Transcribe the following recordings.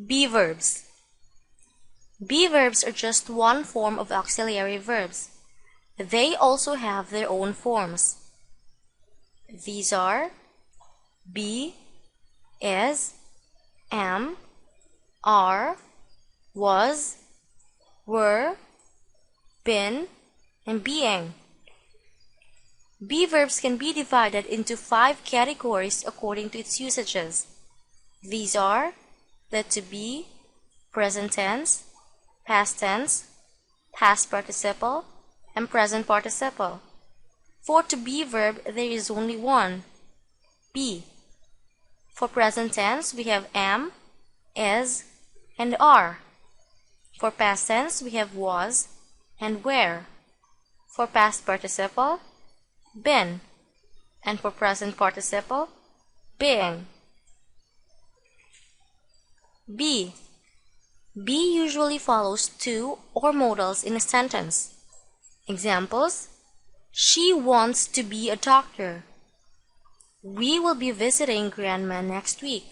Be verbs. Be verbs are just one form of auxiliary verbs. They also have their own forms. These are be, is, am, are, was, were, been, and being. Be verbs can be divided into 5 categories according to its usages. These are the to be, present tense, past tense, past participle, and present participle. For to be verb, there is only one, be. For present tense, we have am, is, and are. For past tense, we have was and were. For past participle, been. And for present participle, being. Be. Be usually follows to or modals in a sentence. Examples: she wants to be a doctor. We will be visiting Grandma next week.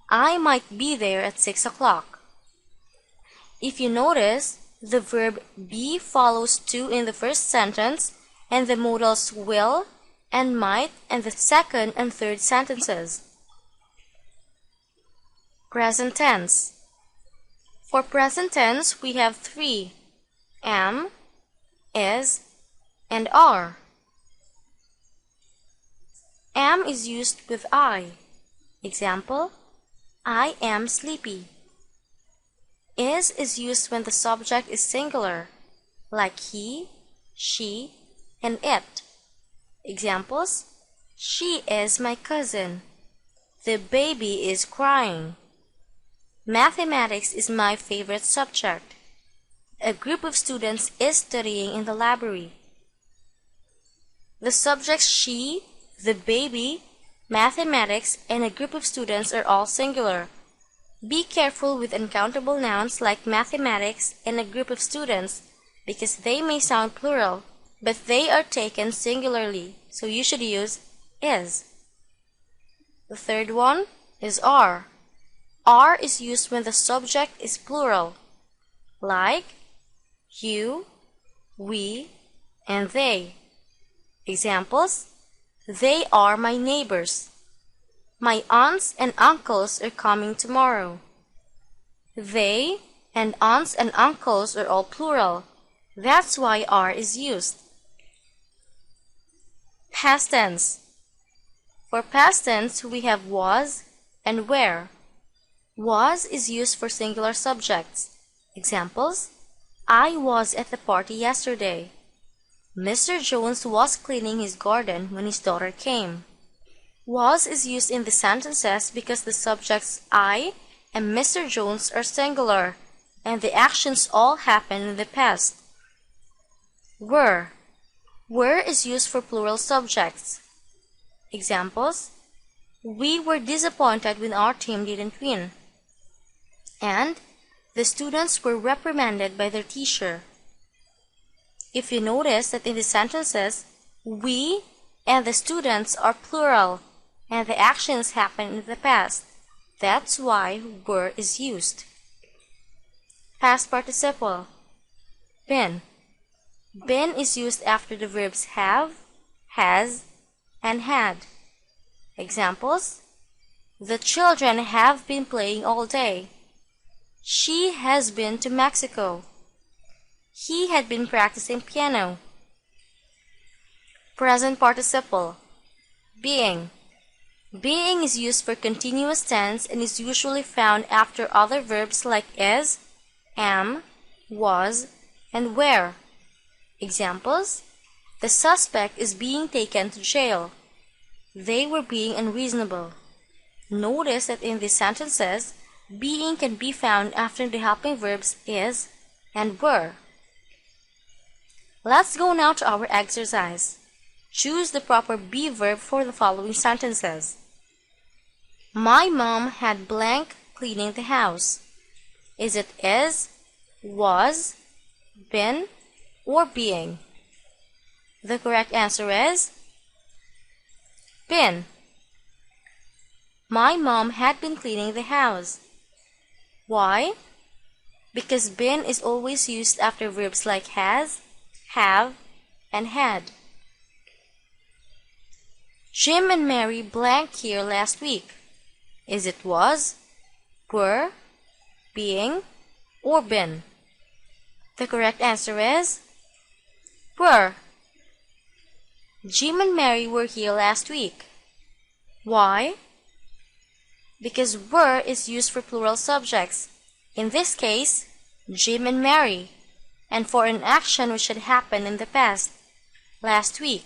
I might be there at 6 o'clock. If you notice, the verb be follows to in the first sentence and the modals will and might in the second and third sentences. Present tense. For present tense, we have 3, am, is, and are. Am is used with I. Example: I am sleepy. Is used when the subject is singular, like he, she, and it. Examples: she is my cousin. The baby is crying. Mathematics is my favorite subject. A group of students is studying in the library. The subjects she, the baby, mathematics, and a group of students are all singular. Be careful with uncountable nouns like mathematics and a group of students because they may sound plural, but they are taken singularly, so you should use is. The third one is are. Are is used when the subject is plural, like you, we, and they. Examples: they are my neighbors. My aunts and uncles are coming tomorrow. They and aunts and uncles are all plural. That's why are is used. Past tense. For past tense, we have was and were. Was is used for singular subjects. Examples: I was at the party yesterday. Mr. Jones was cleaning his garden when his daughter came. Was is used in the sentences because the subjects I and Mr. Jones are singular, and the actions all happen in the past. Were. Were is used for plural subjects. Examples: we were disappointed when our team didn't win. And the students were reprimanded by their teacher. If you notice that in the sentences, we and the students are plural, and the actions happen in the past. That's why were is used. Past participle. Been. Been is used after the verbs have, has, and had. Examples: the children have been playing all day. She has been to Mexico. He had been practicing piano. Present participle. Being. Being is used for continuous tense and is usually found after other verbs like is, am, was, and were. Examples: the suspect is being taken to jail. They were being unreasonable. Notice that in these sentences, being can be found after the helping verbs is and were. Let's go now to our exercise. Choose the proper be verb for the following sentences. My mom had blank cleaning the house. Is it is, was, been, or being? The correct answer is been. My mom had been cleaning the house. Why? Because been is always used after verbs like has, have, and had. Jim and Mary blanked here last week. Is it was, were, being, or been? The correct answer is were. Jim and Mary were here last week. Why? Because were is used for plural subjects. In this case, Jim and Mary, and for an action which had happened in the past, last week.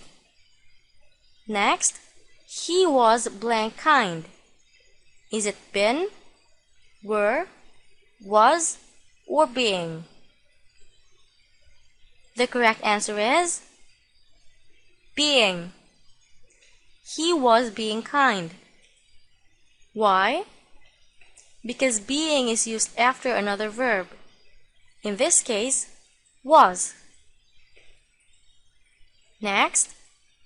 Next, he was blank kind. Is it been, were, was, or being? The correct answer is being. He was being kind. Why? Because being is used after another verb. In this case, was. Next,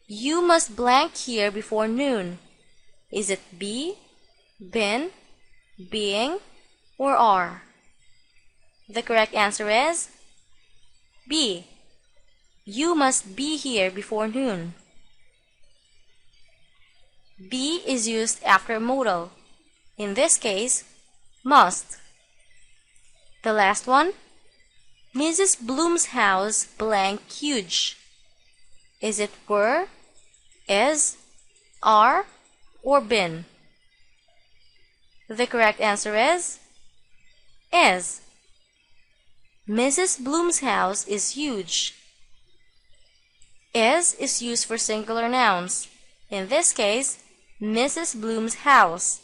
you must blank here before noon. Is it be, been, being, or are? The correct answer is be. You must be here before noon. Be is used after modal. In this case, must. The last one, Mrs. Bloom's house blank huge. Is it were, is, are, or been? The correct answer is Mrs. Bloom's house is huge. Is used for singular nouns. In this case, Mrs. Bloom's house.